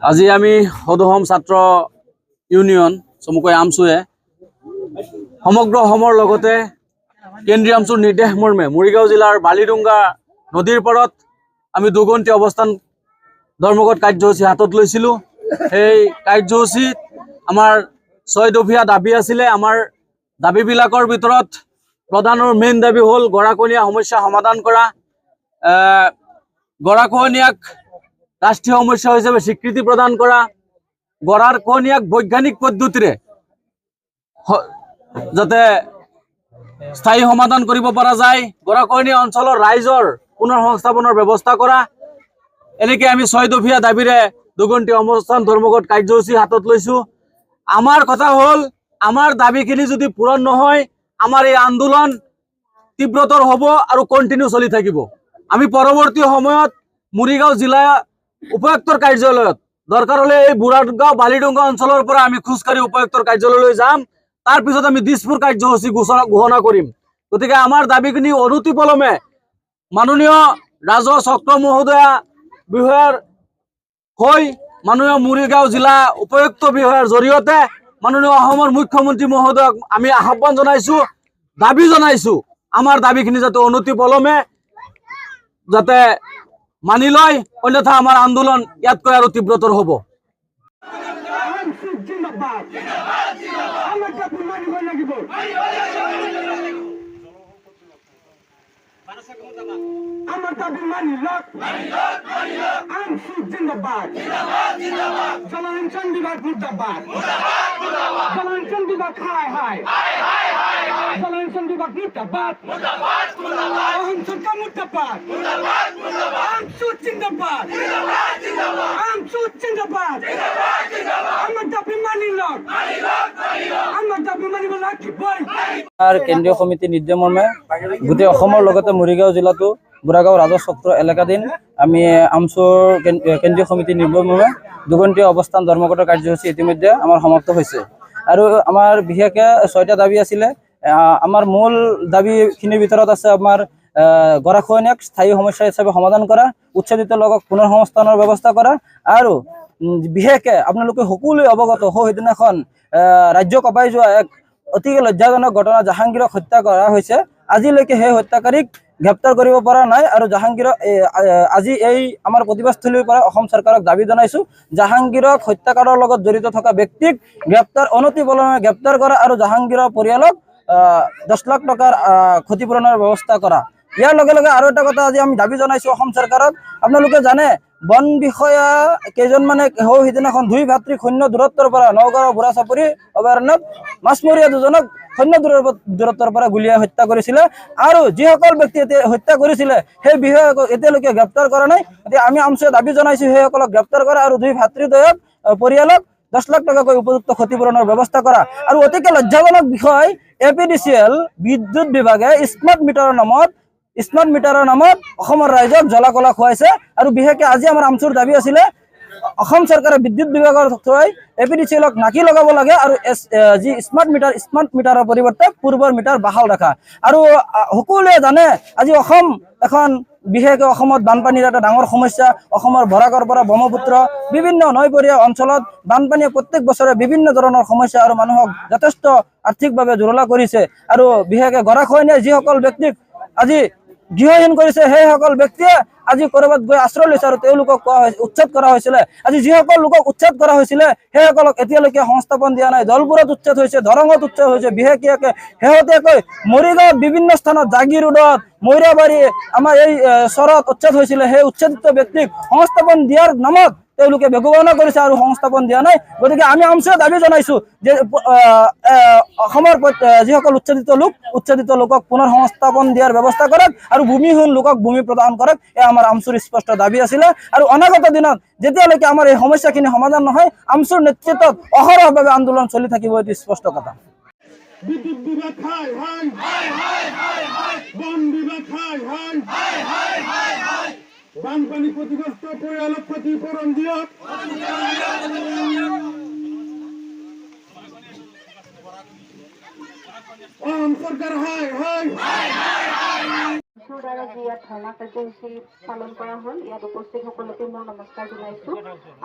আজি আমি সদহম ছাত্ৰ ইউনিয়ন চমুকৈ আমচুৱে সমগ্ৰ অসমৰ লগতে কেন্দ্ৰীয় আমচুৰ নিৰ্দেশ মৰ্মে মৰিগাঁও জিলাৰ বালিডুংগা নদীৰ পাৰত আমি দুগন্তি অৱস্থান ধৰ্মঘট কাৰ্যসূচী হাতত লৈছিলোঁ। সেই কাৰ্যসূচীত আমাৰ 6 দফীয়া দাবী আছিলে। আমাৰ দাবীবিলাকৰ ভিতৰত প্ৰধান আৰু মেইন দাবী হ'ল গৰাখহনীয়া সমস্যা সমাধান কৰা, গৰাখহনীয়াক ৰাষ্ট্ৰীয় সমস্যা হিচাপে স্বীকৃতি প্ৰদান কৰা, গৰাখহনীয়াক বৈজ্ঞানিক পদ্ধতিৰে যাতে স্থায়ী সমাধান কৰিব পৰা যায়, গৰাখহনীয়া অঞ্চলৰ ৰাইজৰ পুনৰ সংস্থাপনৰ ব্যৱস্থা কৰা। এনেকৈ আমি 6 দফীয়া দাবীৰে দুগন্তি অৱস্থান ধৰ্মঘট কাৰ্যসূচী হাতত লৈছোঁ। আমাৰ কথা হ'ল আমাৰ দাবীখিনি যদি পূৰণ নহয় আমাৰ এই আন্দোলন তীব্ৰতৰ হ'ব আৰু কণ্টিনিউ চলি থাকিব। আমি পৰৱৰ্তী সময়ত মৰিগাঁও জিলা উপায়ুক্তৰ কাৰ্যালয়ত দৰকাৰ হ'লে এই বুঢ়াগাঁও বালিডুংগা অঞ্চলৰ পৰা আমি খোজকাঢ়ি উপায়ুক্তৰ কাৰ্যালয়লৈ যাম। তাৰপিছত আমি দিছপুৰ কাৰ্যসূচী ঘোষণা কৰিম। গতিকে আমাৰ দাবীখিনি অনতিপলমে মাননীয় ৰাজহ চক্ৰ মহোদয়া বিষয়াৰ হৈ মাননীয় মৰিগাঁও জিলা উপায়ুক্ত বিষয়াৰ জৰিয়তে মাননীয় অসমৰ মুখ্যমন্ত্ৰী মহোদয়ক আমি আহ্বান জনাইছোঁ, দাবী জনাইছোঁ আমাৰ দাবীখিনি যাতে অনতিপলমে যাতে মানি লয়, অন্যথা আমাৰ আন্দোলন ইয়াতকৈ আৰু তীব্ৰতৰ হ'ব। আমার দাবি মানি লক আমসু জিন্দাবাদ জনসংখ্যা বিভাগ মুর্দাবাদ জনসংখ্যা বিভাগ হায় হায় জনসংখ্যা বিভাগ মুর্দাবাদ অহিংসা মুর্দাবাদ আমসু জিন্দাবাদ আমসু জিন্দাবাদ আমার দাবি মানি লক আমার দাবি মানিব লাগিবই। কেন্দ্ৰীয় সমিতি নিৰ্দেশ মৰ্মে গোটেই অসমৰ লগতে মৰিগাঁও জিলাতো বুঢ়াগাঁও ৰাজহ চক্ৰ এলেকাধীন আমি আমচুৰ কেন্দ্ৰীয় সমিতি নিৰ্দেশ মৰ্মে দুগন্তীয় অৱস্থান ধৰ্মঘটৰ কাৰ্যসূচী ইতিমধ্যে আমাৰ সমাপ্ত হৈছে। আৰু আমাৰ বিশেষকৈ 6টা দাবী আছিলে। আমাৰ মূল দাবীখিনিৰ ভিতৰত আছে আমাৰ গৰাখহনীয়াক স্থায়ী সমস্যা হিচাপে সমাধান কৰা, উচ্ছেদিত লোকক পুনৰ সংস্থানৰ ব্যৱস্থা কৰা, আৰু বিশেষকৈ আপোনালোকে সকলোৱে অৱগত সেইদিনাখন ৰাজ্য কঁপাই যোৱা এক অতি লজ্জাজনক ঘটনা জাহাংগীৰক হত্যা কৰা হৈছে। আজিলৈকে সেই হত্যাকাৰীক গ্ৰেপ্তাৰ কৰিব পৰা নাই। আৰু জাহাংগীৰক আজি এই আমাৰ প্ৰতিবাদস্থলীৰ পৰা অসম চৰকাৰক দাবী জনাইছোঁ, জাহাংগীৰক হত্যাকাণ্ডৰ লগত জড়িত থকা ব্যক্তিক অনতিপলমে গ্ৰেপ্তাৰ কৰা আৰু জাহাংগীৰৰ পৰিয়ালক 10 লাখ টকাৰ ক্ষতিপূৰণৰ ব্যৱস্থা কৰা। ইয়াৰ লগে লগে আৰু এটা কথা আজি আমি দাবী জনাইছোঁ অসম চৰকাৰক। আপোনালোকে জানে বন বিষয়া কেইজনমানে সিদিনাখন 2 ভাতৃক শূন্য দূৰত্বৰ পৰা নগাঁৱৰ বুঢ়া চাপৰি অভয়াৰণ্যত মাছমৰীয়া দুজনক শূন্য দূৰত্বৰ পৰা গুলীয়াই হত্যা কৰিছিলে। আৰু যিসকল ব্যক্তিয়ে হত্যা কৰিছিলে সেই বিষয়াক এতিয়ালৈকে গ্ৰেপ্তাৰ কৰা নাই। এতিয়া আমি আমচুৱে দাবী জনাইছোঁ সেইসকলক গ্ৰেপ্তাৰ কৰা আৰু 2 ভাতৃদ্বয়ক পৰিয়ালক 10 লাখ টকাকৈ উপযুক্ত ক্ষতিপূৰণৰ ব্যৱস্থা কৰা। আৰু অতিকে লজ্জাজনক বিষয়, APDCL বিদ্যুৎ বিভাগে স্মাৰ্ট মিটাৰৰ নামত অসমৰ ৰাইজক জ্বলা কলা খুৱাইছে। আৰু বিশেষকৈ আজি আমাৰ আমচুৰ দাবী আছিলে অসম চৰকাৰে বিদ্যুৎ বিভাগৰ থৈ APDCLক নাকি লগাব লাগে আৰু যি স্মাৰ্ট মিটাৰৰ পৰিৱৰ্তে পূৰ্বৰ মিটাৰ বাহাল ৰখা। আৰু সকলোৱে জানে আজি অসম এখন বিশেষকৈ অসমত বানপানীৰ এটা ডাঙৰ সমস্যা। অসমৰ বৰাকৰ পৰা ব্ৰহ্মপুত্ৰ বিভিন্ন নৈপৰীয়া অঞ্চলত বানপানীয়ে প্ৰত্যেক বছৰে বিভিন্ন ধৰণৰ সমস্যা আৰু মানুহক যথেষ্ট আৰ্থিকভাৱে জুৰুলা কৰিছে। আৰু বিশেষকৈ গৰাখহনীয়াই যিসকল ব্যক্তিক আজি গৃহহীন কৰিছে সেইসকল ব্যক্তিয়ে আজি ক'ৰবাত গৈ আশ্ৰয় লৈছে আৰু তেওঁলোকক উচ্ছেদ কৰা হৈছিলে। আজি যিসকল লোকক উচ্ছেদ কৰা হৈছিলে সেইসকলক এতিয়ালৈকে সংস্থাপন দিয়া নাই। দলপুৰত উচ্ছেদ হৈছে, দৰঙত উচ্ছেদ হৈছে, বিশেষকৈ শেহতীয়াকৈ মৰিগাঁৱত বিভিন্ন স্থানত জাগিৰোডত মৈৰাবাৰী আমাৰ এই চৰত উচ্ছেদ হৈছিলে। সেই উচ্ছেদিত ব্যক্তিক সংস্থাপন দিয়াৰ নামত তেওঁলোকে বেগবানা কৰিছে আৰু সংস্থাপন দিয়া নাই। গতিকে আমি আমচুৱে দাবী জনাইছো যে অসমৰ যিসকল উচ্ছেদিত লোকক পুনৰ সংস্থাপন দিয়াৰ ব্যৱস্থা কৰক আৰু ভূমিহীন লোকক ভূমি প্ৰদান কৰক। এয়া আমাৰ আমচুৰ স্পষ্ট দাবী আছিলে। আৰু অনাগত দিনত যেতিয়ালৈকে আমাৰ এই সমস্যাখিনি সমাধান নহয়, আমচুৰ নেতৃত্বত অহৰহভাৱে আন্দোলন চলি থাকিব, এইটো স্পষ্ট কথা। বিদ্যুৎ বিভাগ হাই হাই, বন বিভাগ হাই হাই, বানপানী ক্ষতিগ্ৰস্ত পৰিয়ালক ক্ষতিপূৰণ দিয়ক। অসম চৰকাৰ হাই হাই। দ্বাৰা যি ইয়াত ধৰ্ণা কাৰ্যসূচী পালন কৰা হ'ল, ইয়াত উপস্থিত সকলোকে মই নমস্কাৰ জনাইছো।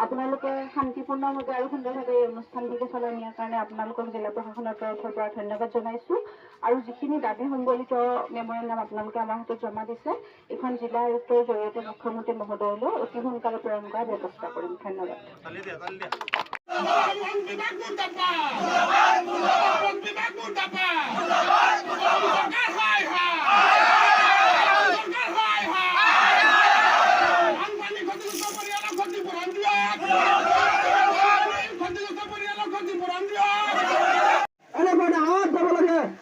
আপোনালোকে শান্তিপূৰ্ণভাৱে আৰু সুন্দৰভাৱে এই অনুষ্ঠানটিকে চলাই নিয়াৰ কাৰণে আপোনালোকক জিলা প্ৰশাসনৰ তৰফৰ পৰা ধন্যবাদ জনাইছো। আৰু যিখিনি দাবী সম্বলিত মেমৰেণ্ডাম আপোনালোকে আমাৰ হাতত জমা দিছে, এইখন জিলা আয়ুক্তৰ জৰিয়তে মুখ্যমন্ত্ৰী মহোদয়লৈ অতি সোনকালে প্ৰেৰণ কৰাৰ ব্যৱস্থা কৰিম। ধন্যবাদ।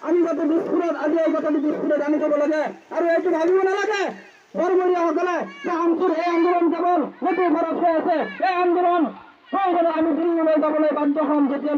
আমি যাতে বিস্ফোৰণ আজি এই কথাটি বিস্ফোৰণ আনি যাব লাগে। আৰু এইটো ভাবিব নালাগে বৰবৰীয়াসকলে যে আমচুৰ এই আন্দোলন কেৱল গোটেই ভাৰত হৈ আছে। এই আন্দোলন আমি দিল্লীলৈ যাবলৈ বাধ্য হ'ম যেতিয়া